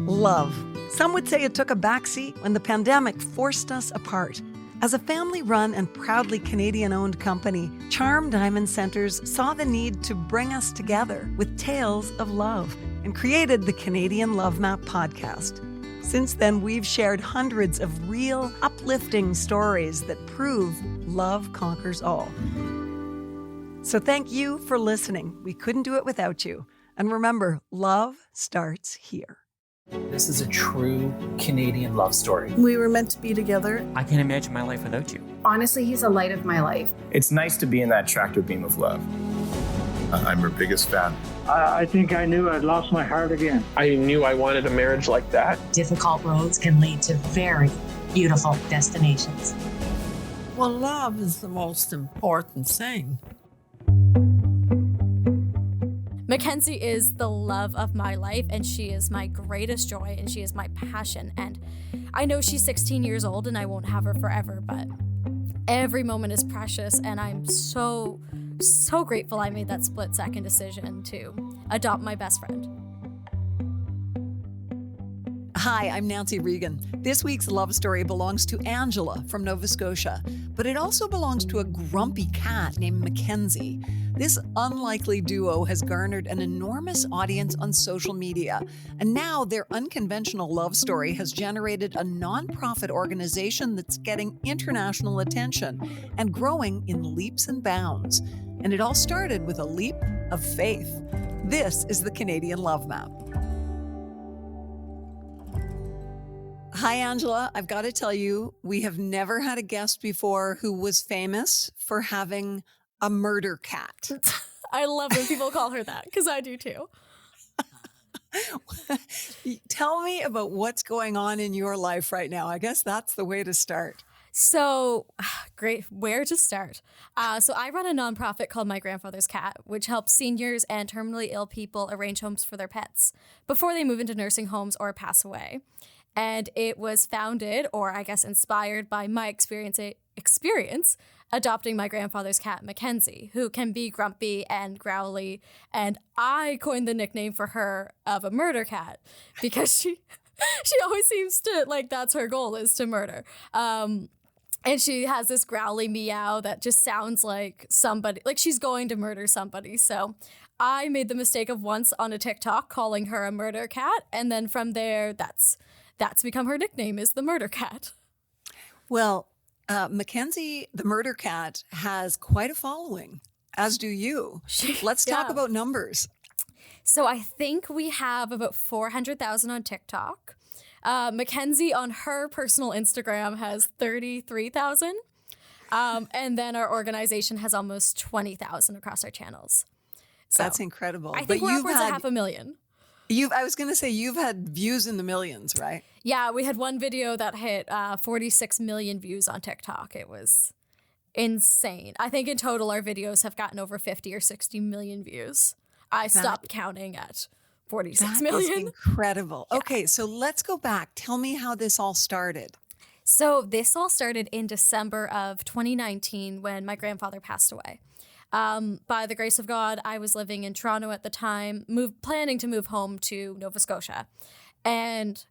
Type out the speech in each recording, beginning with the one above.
Love. Some would say it took a backseat when the pandemic forced us apart. As a family-run and proudly Canadian-owned company, Charm Diamond Centers saw the need to bring us together with tales of love and created the Canadian Love Map podcast. Since then, we've shared hundreds of real, uplifting stories that prove love conquers all. So thank you for listening. We couldn't do it without you. And remember, love starts here. This is a true Canadian love story. We were meant to be together. I can't imagine my life without you. Honestly, he's the light of my life. It's nice to be in that tractor beam of love. I'm her biggest fan. I think I knew I'd lost my heart again. I knew I wanted a marriage like that. Difficult roads can lead to very beautiful destinations. Well, love is the most important thing. Mackenzie is the love of my life, and she is my greatest joy, and she is my passion. And I know she's 16 years old and I won't have her forever, but every moment is precious, and I'm so grateful I made that split-second decision to adopt my best friend. Hi, I'm Nancy Regan. This week's love story belongs to Angela from Nova Scotia, but it also belongs to a grumpy cat named Mackenzie. This unlikely duo has garnered an enormous audience on social media, and now their unconventional love story has generated a nonprofit organization that's getting international attention and growing in leaps and bounds. And it all started with a leap of faith. This is the Canadian Love Map. Hi, Angela. I've got to tell you, we have never had a guest before who was famous for having a murder cat. I love when people call her that, because I do too. Tell me about what's going on in your life right now. I guess that's the way to start. So, great. Where to start? So I run a nonprofit called My Grandfather's Cat, which helps seniors and terminally ill people arrange homes for their pets before they move into nursing homes or pass away. And it was founded, or I guess inspired, by my experience adopting my grandfather's cat, Mackenzie, who can be grumpy and growly. And I coined the nickname for her of a murder cat because she always seems to, like, that's her goal, is to murder. And she has this growly meow that just sounds like somebody, like she's going to murder somebody. So I made the mistake of once on a TikTok calling her a murder cat. And then from there, that's become her nickname, is the murder cat. Well, Mackenzie, the murder cat, has quite a following, as do you. Let's talk about numbers. So I think we have about 400,000 on TikTok. Mackenzie on her personal Instagram has 33,000. And then our organization has almost 20,000 across our channels. So that's incredible. I think we're upwards of 500,000. I was going to say, you've had views in the millions, right? Yeah, we had one video that hit 46 million views on TikTok. It was insane. I think in total our videos have gotten over 50 or 60 million views. I stopped counting at 46 million. That is incredible. Yeah. Okay, so let's go back. Tell me how this all started. So this all started in December of 2019 when my grandfather passed away. By the grace of God, I was living in Toronto at the time, planning to move home to Nova Scotia. And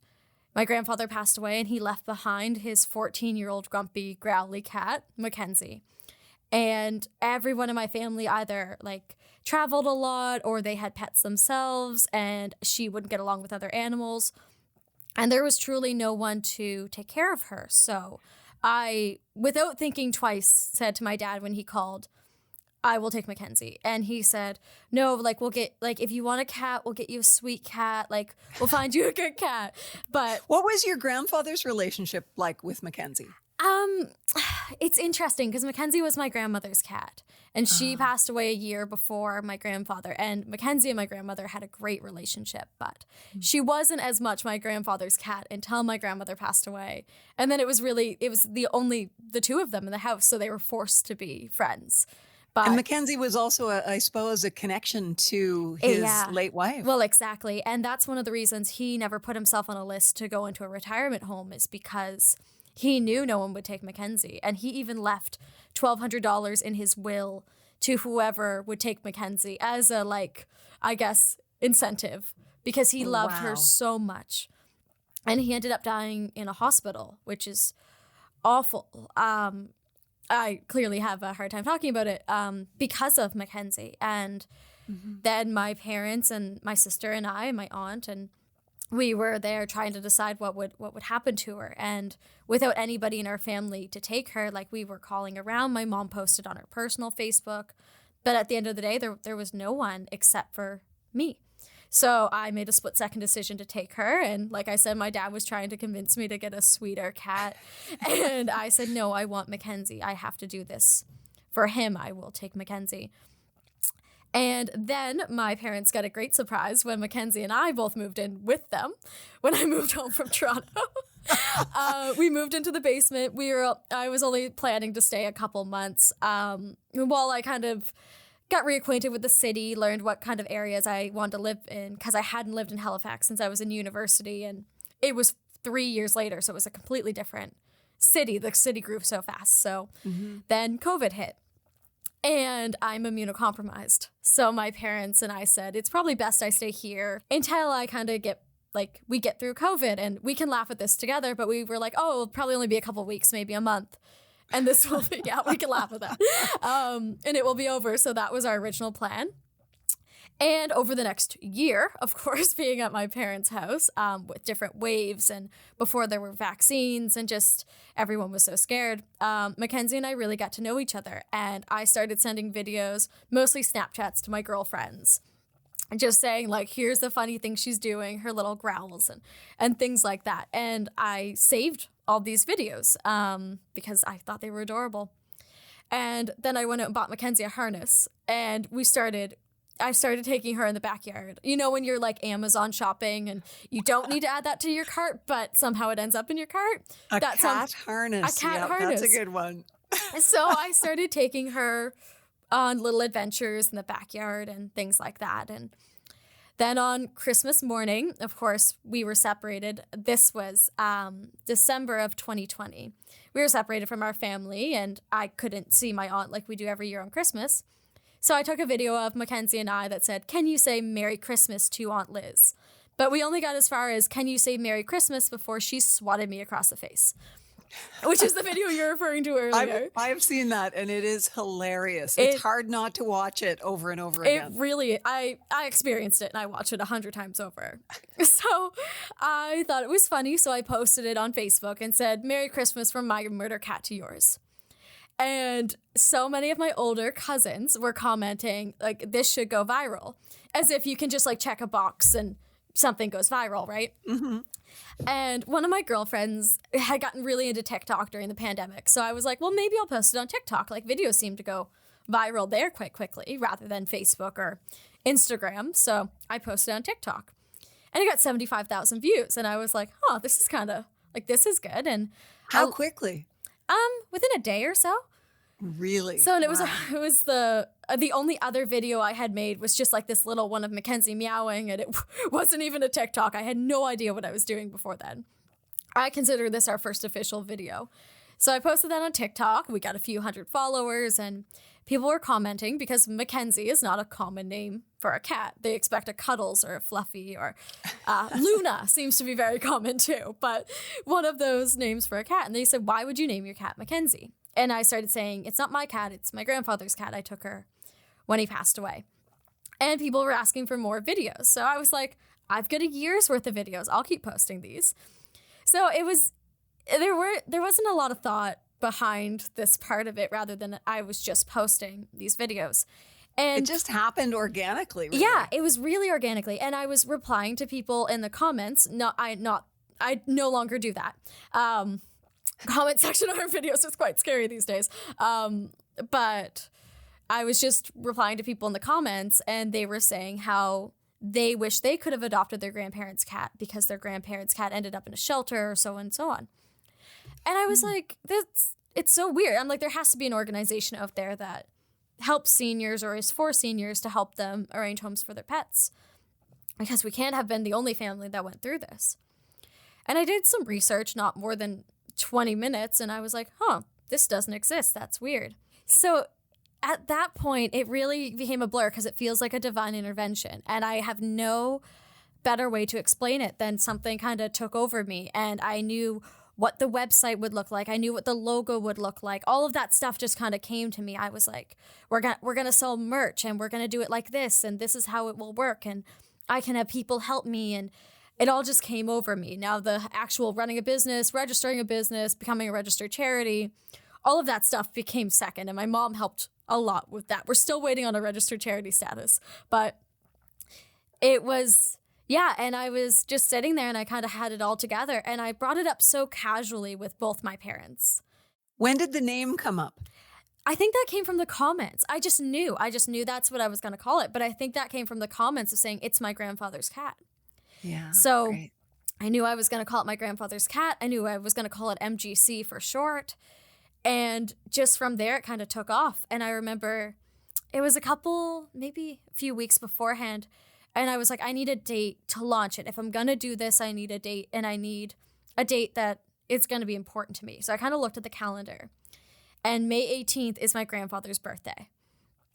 my grandfather passed away, and he left behind his 14-year-old grumpy, growly cat, Mackenzie. And everyone in my family either traveled a lot or they had pets themselves, and she wouldn't get along with other animals. And there was truly no one to take care of her. So I, without thinking twice, said to my dad when he called, I will take Mackenzie. And he said, no, we'll get, if you want a cat, we'll get you a sweet cat. We'll find you a good cat. But what was your grandfather's relationship like with Mackenzie? It's interesting because Mackenzie was my grandmother's cat, and she passed away a year before my grandfather. And Mackenzie and my grandmother had a great relationship, but she wasn't as much my grandfather's cat until my grandmother passed away. And then it was the two of them in the house, so they were forced to be friends. But, and Mackenzie was also, I suppose, a connection to his late wife. Well, exactly. And that's one of the reasons he never put himself on a list to go into a retirement home, is because he knew no one would take Mackenzie. And he even left $1,200 in his will to whoever would take Mackenzie as a, I guess, incentive, because he loved her so much. And he ended up dying in a hospital, which is awful. I clearly have a hard time talking about it because of Mackenzie. And then my parents and my sister and I, and my aunt, and we were there trying to decide what would happen to her. And without anybody in our family to take her, like, we were calling around. My mom posted on her personal Facebook. But at the end of the day, there was no one except for me. So I made a split-second decision to take her. And like I said, my dad was trying to convince me to get a sweeter cat. And I said, no, I want Mackenzie. I have to do this for him. I will take Mackenzie. And then my parents got a great surprise when Mackenzie and I both moved in with them when I moved home from Toronto. We moved into the basement. I was only planning to stay a couple months while I kind of got reacquainted with the city, learned what kind of areas I wanted to live in, because I hadn't lived in Halifax since I was in university. And it was 3 years later, so it was a completely different city. The city grew so fast. So then COVID hit. And I'm immunocompromised. So my parents and I said, it's probably best I stay here until I kind of we get through COVID, and we can laugh at this together. But we were like, oh, it'll probably only be a couple weeks, maybe a month. And this will be, yeah, we can laugh at that. And it will be over. So that was our original plan. And over the next year, of course, being at my parents' house with different waves, and before there were vaccines, and just everyone was so scared, Mackenzie and I really got to know each other. And I started sending videos, mostly Snapchats, to my girlfriends, and just saying, like, here's the funny thing she's doing, her little growls and things like that. And I saved all these videos because I thought they were adorable. And then I went out and bought Mackenzie a harness, and I started taking her in the backyard. You know, when you're like Amazon shopping and you don't need to add that to your cart, but somehow it ends up in your cart. A cat harness. That's a good one. So I started taking her on little adventures in the backyard and things like that. And then on Christmas morning, of course, we were separated. This was December of 2020. We were separated from our family, and I couldn't see my aunt like we do every year on Christmas. So I took a video of Mackenzie and I that said, can you say Merry Christmas to Aunt Liz? But we only got as far as, can you say Merry Christmas, before she swatted me across the face, which is the video you're referring to earlier. I've seen that, and it is hilarious. It's hard not to watch it over and over again. It really, I experienced it, and I watched it 100 times over. So I thought it was funny, so I posted it on Facebook and said, Merry Christmas from my murder cat to yours. And so many of my older cousins were commenting, like, this should go viral, as if you can just like check a box and something goes viral, right? Mm-hmm. And one of my girlfriends had gotten really into TikTok during the pandemic. So I was like, well, maybe I'll post it on TikTok. Like, videos seem to go viral there quite quickly rather than Facebook or Instagram. So I posted on TikTok, and it got 75,000 views. And I was like, oh, this is kind of like, this is good. And how quickly? Within a day or so. Really? So, and it was the only other video I had made was just like this little one of Mackenzie meowing, and it wasn't even a TikTok. I had no idea what I was doing before then. I consider this our first official video. So I posted that on TikTok. We got a few hundred followers, and people were commenting because Mackenzie is not a common name for a cat. They expect a Cuddles or a Fluffy, or Luna seems to be very common too, but one of those names for a cat. And they said, why would you name your cat Mackenzie? And I started saying, it's not my cat, it's my grandfather's cat. I took her when he passed away. And people were asking for more videos. So I was like, I've got a year's worth of videos. I'll keep posting these. So there wasn't a lot of thought behind this part of it, rather than I was just posting these videos. And it just happened organically. Really. Yeah, it was really organically. And I was replying to people in the comments. I no longer do that. Comment section on our videos is quite scary these days. But I was just replying to people in the comments, and they were saying how they wish they could have adopted their grandparents' cat because their grandparents' cat ended up in a shelter, or so and so on. And I was like, it's so weird. I'm like, there has to be an organization out there that helps seniors, or is for seniors, to help them arrange homes for their pets, because we can't have been the only family that went through this. And I did some research, not more than 20 minutes, and I was like, this doesn't exist. That's weird. So at that point, it really became a blur, because it feels like a divine intervention. And I have no better way to explain it than something kind of took over me. And I knew what the website would look like. I knew what the logo would look like. All of that stuff just kind of came to me. I was like, we're going to sell merch and we're going to do it like this. And this is how it will work. And I can have people help me. And it all just came over me. Now the actual running a business, registering a business, becoming a registered charity, all of that stuff became second. And my mom helped a lot with that. We're still waiting on a registered charity status. But it was... yeah, and I was just sitting there and I kind of had it all together. And I brought it up so casually with both my parents. When did the name come up? I think that came from the comments. I just knew that's what I was going to call it. But I think that came from the comments of saying, it's my grandfather's cat. Yeah. So great. I knew I was going to call it my grandfather's cat. I knew I was going to call it MGC for short. And just from there, it kind of took off. And I remember it was maybe a few weeks beforehand. And I was like, I need a date to launch it. If I'm going to do this, I need a date. And I need a date that is going to be important to me. So I kind of looked at the calendar. And May 18th is my grandfather's birthday.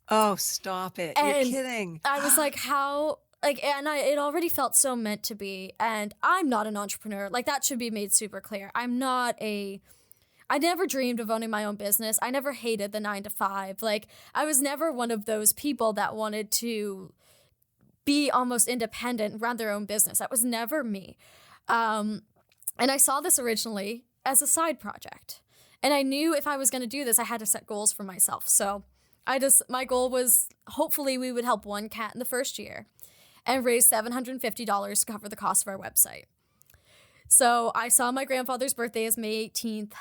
Oh, stop it. And you're kidding. I was like, how... it already felt so meant to be. And I'm not an entrepreneur. Like, that should be made super clear. I never dreamed of owning my own business. I never hated the 9-to-5. Like, I was never one of those people that wanted to be almost independent, run their own business. That was never me. And I saw this originally as a side project. And I knew if I was going to do this, I had to set goals for myself. So my goal was hopefully we would help one cat in the first year and raise $750 to cover the cost of our website. So I saw my grandfather's birthday as May 18th.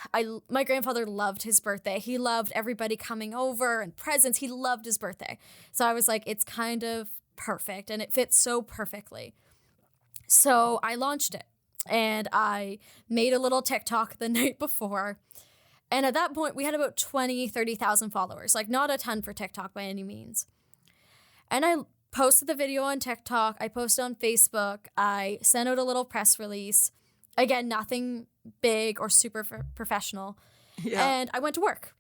My grandfather loved his birthday. He loved everybody coming over and presents. He loved his birthday. So I was like, it's kind of perfect and it fits so perfectly. So I launched it and I made a little TikTok the night before. And at that point, we had about 30,000 followers. Like, not a ton for TikTok by any means. And I posted the video on TikTok. I posted on Facebook. I sent out a little press release. Again, nothing big or super professional. Yeah. And I went to work,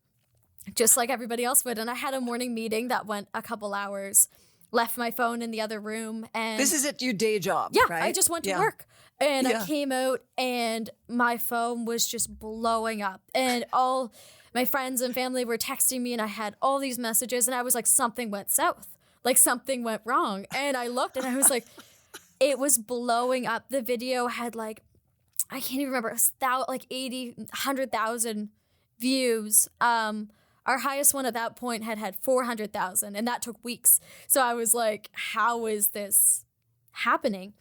just like everybody else would. And I had a morning meeting that went a couple hours, left my phone in the other room. And this is at your day job, yeah, right? I just went to work. And I came out and my phone was just blowing up. And all my friends and family were texting me and I had all these messages and I was like, something went south. Like something went wrong. And I looked and I was like, it was blowing up. The video had like, I can't even remember, it was like 100,000 views. Our highest one at that point had 400,000 and that took weeks. So I was like, how is this happening?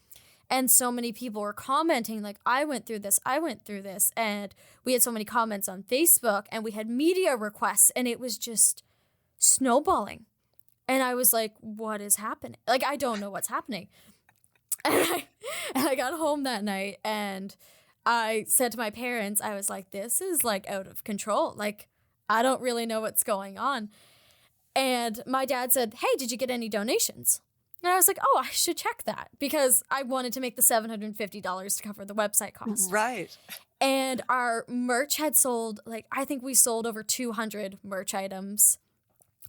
And so many people were commenting like, I went through this. And we had so many comments on Facebook and we had media requests and it was just snowballing. And I was like, what is happening? Like, I don't know what's happening. And I got home that night and I said to my parents, I was like, this is like out of control. Like, I don't really know what's going on. And my dad said, hey, did you get any donations? And I was like, oh, I should check that because I wanted to make the $750 to cover the website cost. Right. And our merch had sold, like, I think we sold over 200 merch items,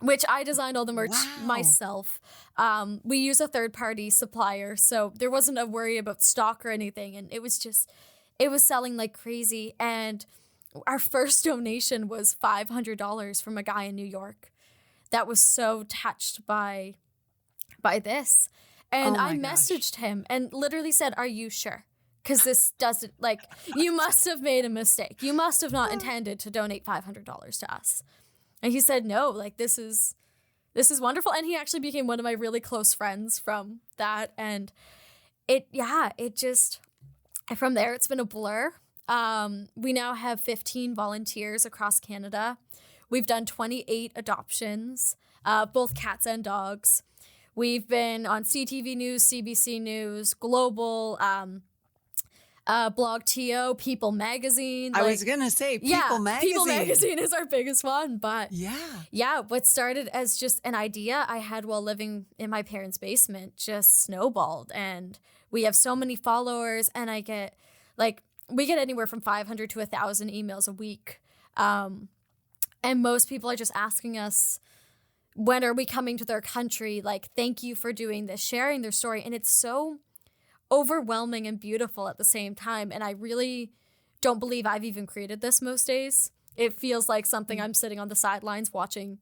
which I designed all the merch myself. We use a third-party supplier, so there wasn't a worry about stock or anything. And it was selling like crazy. And our first donation was $500 from a guy in New York that was so touched by this. And I messaged him and literally said, are you sure? Because this doesn't, like, you must have made a mistake. You must have not intended to donate $500 to us. And he said, no, like, this is wonderful. And he actually became one of my really close friends from that. And from there, it's been a blur. We now have 15 volunteers across Canada. We've done 28 adoptions, both cats and dogs. We've been on CTV News, CBC News, Global, Blog TO, People Magazine. I was going to say People Magazine. People Magazine is our biggest one. But yeah, what started as just an idea I had while living in my parents' basement just snowballed. And we have so many followers and we get anywhere from 500 to 1,000 emails a week. And most people are just asking us, when are we coming to their country? Like, thank you for doing this, sharing their story. And it's so overwhelming and beautiful at the same time. And I really don't believe I've even created this most days. It feels like something I'm sitting on the sidelines watching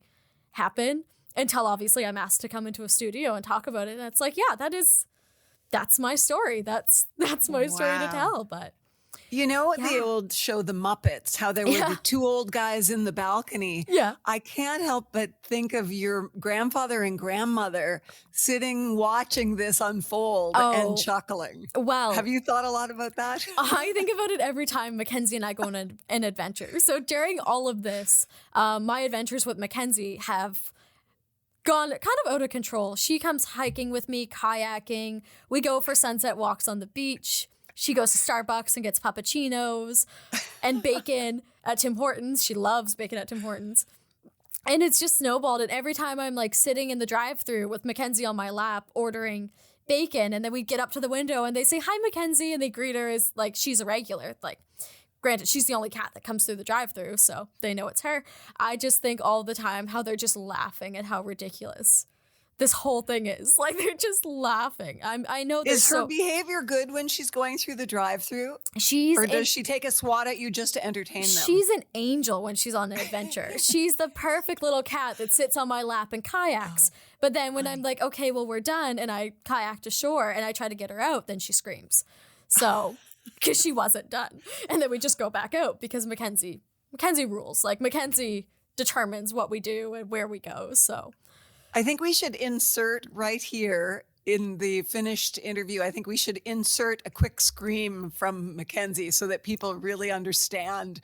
happen until obviously I'm asked to come into a studio and talk about it. And it's like, yeah, that's my story. That's my story to tell. But you know the old show The Muppets, how there were the two old guys in the balcony? Yeah. I can't help but think of your grandfather and grandmother sitting watching this unfold and chuckling. Well, have you thought a lot about that? I think about it every time Mackenzie and I go on an adventure. So during all of this, my adventures with Mackenzie have gone kind of out of control. She comes hiking with me, kayaking. We go for sunset walks on the beach. She goes to Starbucks and gets puppuccinos and bacon at Tim Hortons. She loves bacon at Tim Hortons. And it's just snowballed. And every time I'm like sitting in the drive-thru with Mackenzie on my lap ordering bacon, and then we get up to the window and they say, "Hi, Mackenzie," and they greet her as like she's a regular. Like, granted, she's the only cat that comes through the drive-thru, so they know it's her. I just think all the time how they're just laughing at how ridiculous this whole thing is. Like, they're just laughing. I know Is her behavior good when she's going through the drive-thru? Or does she take a swat at you just to entertain them? She's an angel when she's on an adventure. She's the perfect little cat that sits on my lap and kayaks. But then when I'm like, okay, well, we're done, and I kayak to shore and I try to get her out, then she screams. So, because she wasn't done. And then we just go back out because Mackenzie rules. Like, Mackenzie determines what we do and where we go. So I think we should insert right here in the finished interview, I think we should insert a quick scream from Mackenzie so that people really understand.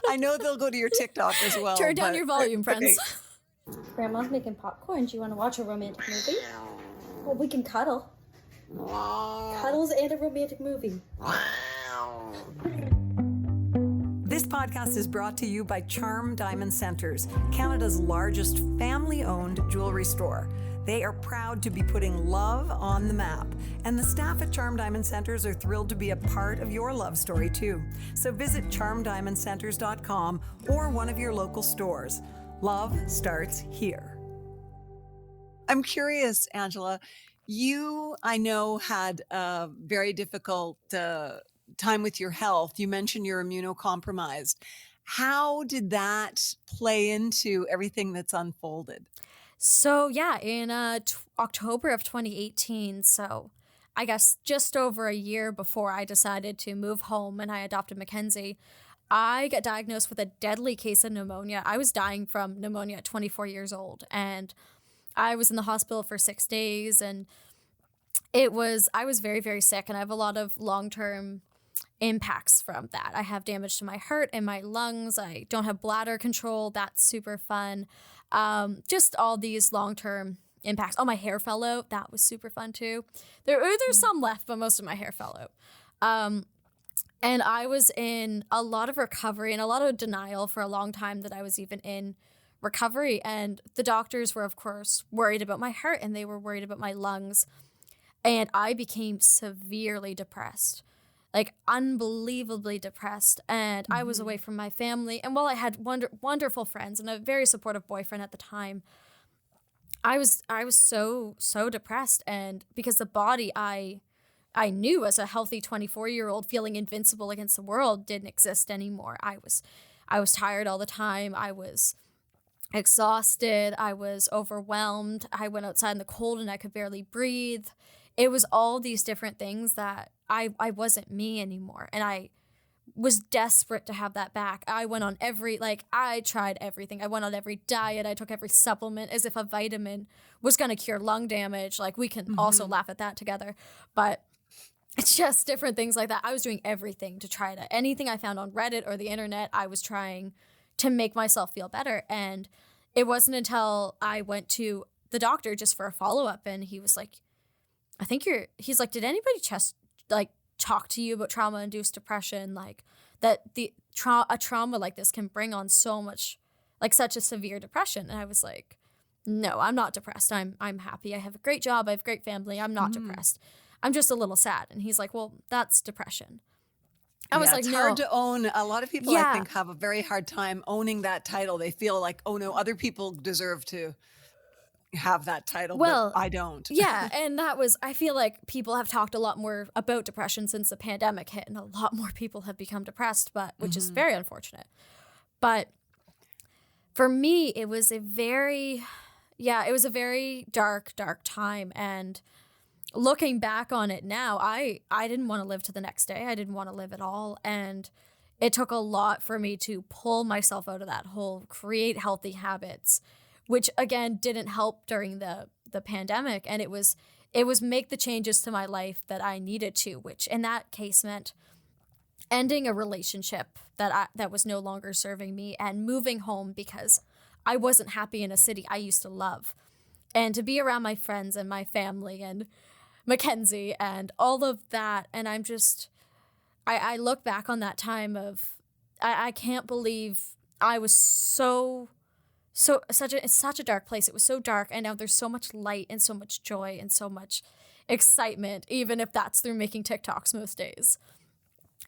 I know they'll go to your TikTok as well. Turn down your volume, friends. Okay. Grandma's making popcorn. Do you want to watch a romantic movie? Well, we can cuddle. Cuddles and a romantic movie. This podcast is brought to you by Charm Diamond Centers, Canada's largest family-owned jewelry store. They are proud to be putting love on the map, and the staff at Charm Diamond Centers are thrilled to be a part of your love story too. So visit charmdiamondcenters.com or one of your local stores. Love starts here. I'm curious, Angela, you, I know, had a very difficult time with your health. You mentioned you're immunocompromised. How did that play into everything that's unfolded? So yeah, in October of 2018, so I guess just over a year before I decided to move home and I adopted Mackenzie, I got diagnosed with a deadly case of pneumonia. I was dying from pneumonia at 24 years old, and I was in the hospital for 6 days, and I was very, very sick, and I have a lot of long-term impacts from that. I have damage to my heart and my lungs. I don't have bladder control. That's super fun. Just all these long-term impacts. Oh, my hair fell out. That was super fun too. There's some left, but most of my hair fell out. And I was in a lot of recovery and a lot of denial for a long time that I was even in recovery. And the doctors were, of course, worried about my heart, and they were worried about my lungs. And I became severely depressed. Like, unbelievably depressed, and I was away from my family. And while I had wonderful friends and a very supportive boyfriend at the time, I was so depressed. And because the body I knew as a healthy 24-year-old feeling invincible against the world didn't exist anymore. I was tired all the time. I was exhausted. I was overwhelmed. I went outside in the cold and I could barely breathe. It was all these different things that I wasn't me anymore. And I was desperate to have that back. I went on I tried everything. I went on every diet. I took every supplement as if a vitamin was going to cure lung damage. Like, we can also laugh at that together. But it's just different things like that. I was doing everything to try to, anything I found on Reddit or the internet, I was trying to make myself feel better. And it wasn't until I went to the doctor just for a follow-up, and he was like, he's like, did anybody talk to you about trauma-induced depression? Like, that a trauma like this can bring on so much, like, such a severe depression. And I was like, no, I'm not depressed. I'm happy. I have a great job. I have a great family. I'm not depressed. I'm just a little sad. And he's like, well, that's depression. I was like, it's no. hard to own. A lot of people, I think, have a very hard time owning that title. They feel like, oh no, other people deserve to have that title, Well, but I don't. Yeah, and I feel like people have talked a lot more about depression since the pandemic hit, and a lot more people have become depressed, which is very unfortunate. But for me, it was a very dark, dark time. And looking back on it now, I didn't want to live to the next day. I didn't want to live at all. And it took a lot for me to pull myself out of that hole, create healthy habits, which again didn't help during the pandemic. And it was make the changes to my life that I needed to, which in that case meant ending a relationship that was no longer serving me and moving home because I wasn't happy in a city I used to love. And to be around my friends and my family and Mackenzie and all of that. And I look back on that time of, I can't believe I was it's such a dark place. It was so dark. And now there's so much light and so much joy and so much excitement, even if that's through making TikToks most days.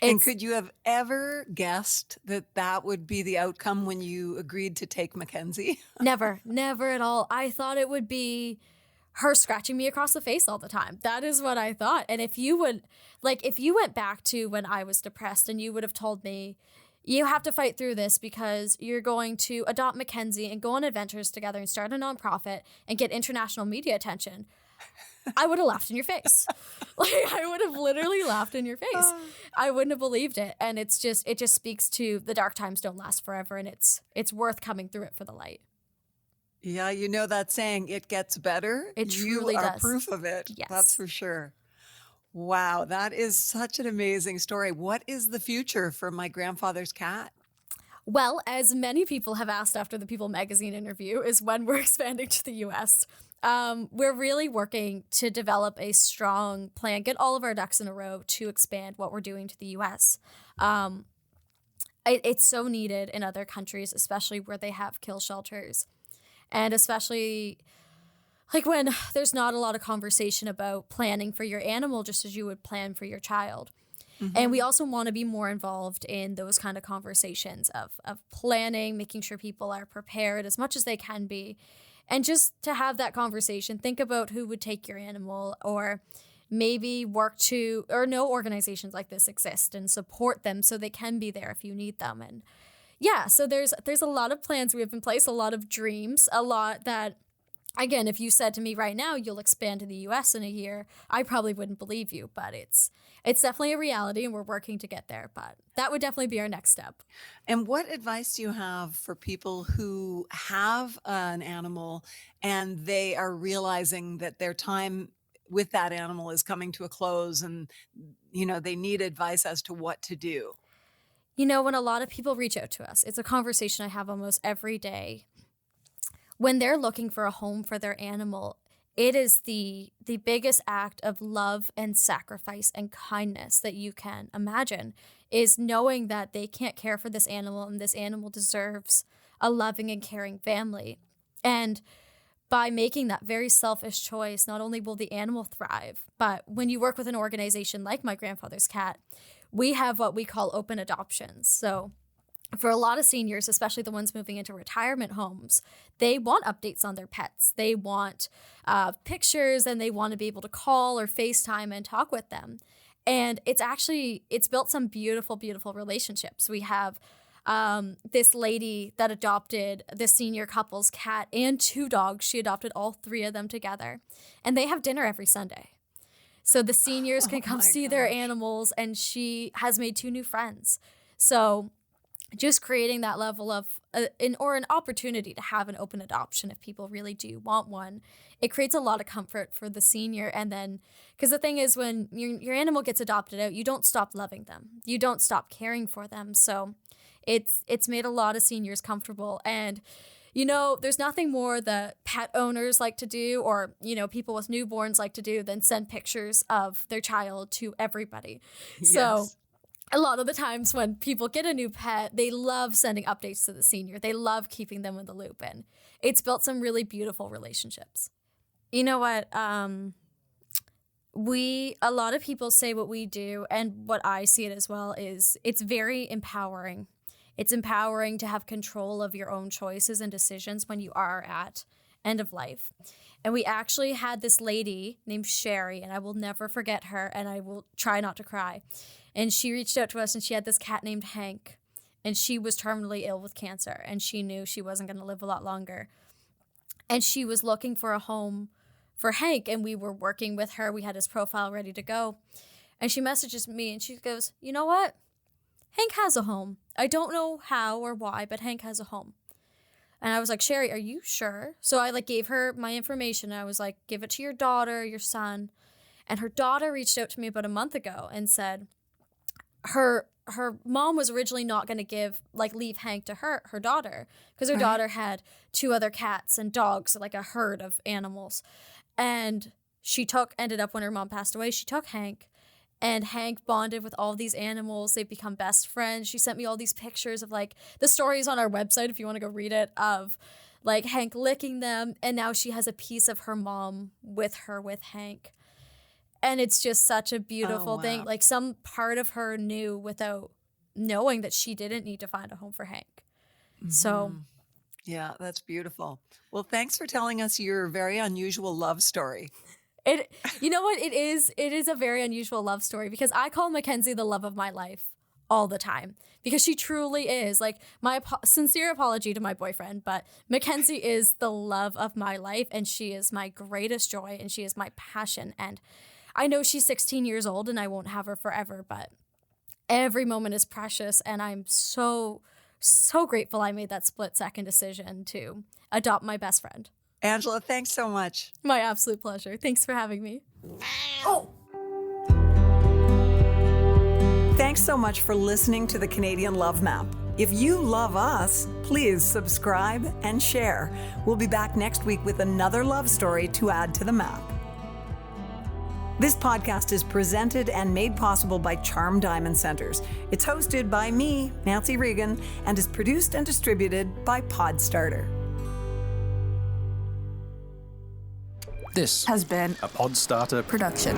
And could you have ever guessed that would be the outcome when you agreed to take Mackenzie? Never at all. I thought it would be her scratching me across the face all the time. That is what I thought. And if you went back to when I was depressed and you would have told me, you have to fight through this because you're going to adopt Mackenzie and go on adventures together and start a nonprofit and get international media attention, I would have laughed in your face. I would have literally laughed in your face. I wouldn't have believed it. And it just speaks to the dark times don't last forever. And it's worth coming through it for the light. Yeah, you know that saying, it gets better. It truly does. You are proof of it. Yes. That's for sure. Wow, that is such an amazing story. What is the future for My Grandfather's Cat? Well, as many people have asked after the People magazine interview, is when we're expanding to the U.S. We're really working to develop a strong plan, get all of our ducks in a row to expand what we're doing to the U.S. It's so needed in other countries, especially where they have kill shelters. And especially like when there's not a lot of conversation about planning for your animal just as you would plan for your child. Mm-hmm. And we also want to be more involved in those kind of conversations of planning, making sure people are prepared as much as they can be. And just to have that conversation, think about who would take your animal, or maybe know organizations like this exist and support them so they can be there if you need them. And yeah, so there's a lot of plans we have in place, a lot of dreams, a lot that, again, if you said to me right now, you'll expand to the US in a year, I probably wouldn't believe you, but it's definitely a reality and we're working to get there, but that would definitely be our next step. And what advice do you have for people who have an animal and they are realizing that their time with that animal is coming to a close and, they need advice as to what to do? When a lot of people reach out to us, it's a conversation I have almost every day. When they're looking for a home for their animal, it is the biggest act of love and sacrifice and kindness that you can imagine, is knowing that they can't care for this animal and this animal deserves a loving and caring family. And by making that very selfish choice, not only will the animal thrive, but when you work with an organization like My Grandfather's Cat, we have what we call open adoptions. So for a lot of seniors, especially the ones moving into retirement homes, they want updates on their pets. They want pictures, and they want to be able to call or FaceTime and talk with them. And it's built some beautiful, beautiful relationships. We have this lady that adopted the senior couple's cat and 2 dogs. She adopted all 3 of them together, and they have dinner every Sunday. So the seniors can come see their animals, and she has made 2 new friends. So just creating that level of an opportunity to have an open adoption if people really do want one, it creates a lot of comfort for the senior. And then, because the thing is, when your animal gets adopted out, you don't stop loving them. You don't stop caring for them. So it's made a lot of seniors comfortable. And there's nothing more that pet owners like to do, or, people with newborns like to do, than send pictures of their child to everybody. Yes. So a lot of the times when people get a new pet, they love sending updates to the senior. They love keeping them in the loop, and it's built some really beautiful relationships. You know what? A lot of people say what we do, and what I see it as well, is it's very empowering. It's empowering to have control of your own choices and decisions when you are at end of life. And we actually had this lady named Sherry, and I will never forget her, and I will try not to cry. And she reached out to us, and she had this cat named Hank, and she was terminally ill with cancer, and she knew she wasn't going to live a lot longer. And she was looking for a home for Hank, and we were working with her. We had his profile ready to go. And she messages me, and she goes, you know what? Hank has a home. I don't know how or why, but Hank has a home. And I was like, Sherry, are you sure? So I gave her my information. I was like, give it to your daughter, your son. And her daughter reached out to me about a month ago and said her mom was originally not going to leave Hank to her daughter, because her daughter had 2 other cats and dogs, like a herd of animals. And she ended up, when her mom passed away, she took Hank. And Hank bonded with all these animals. They've become best friends. She sent me all these pictures of the stories on our website, if you want to go read it, of Hank licking them. And now she has a piece of her mom with Hank. And it's just such a beautiful thing. Some part of her knew without knowing that she didn't need to find a home for Hank. Mm-hmm. So. Yeah, that's beautiful. Well, thanks for telling us your very unusual love story. You know what? It is a very unusual love story, because I call Mackenzie the love of my life all the time, because she truly is. My sincere apology to my boyfriend, but Mackenzie is the love of my life, and she is my greatest joy, and she is my passion. And I know she's 16 years old and I won't have her forever, but every moment is precious, and I'm so, so grateful I made that split-second decision to adopt my best friend. Angela, thanks so much. My absolute pleasure. Thanks for having me. Thanks so much for listening to the Canadian Love Map. If you love us, please subscribe and share. We'll be back next week with another love story to add to the map. This podcast is presented and made possible by Charm Diamond Centers. It's hosted by me, Nancy Regan, and is produced and distributed by Podstarter. This Has been a Podstarter production.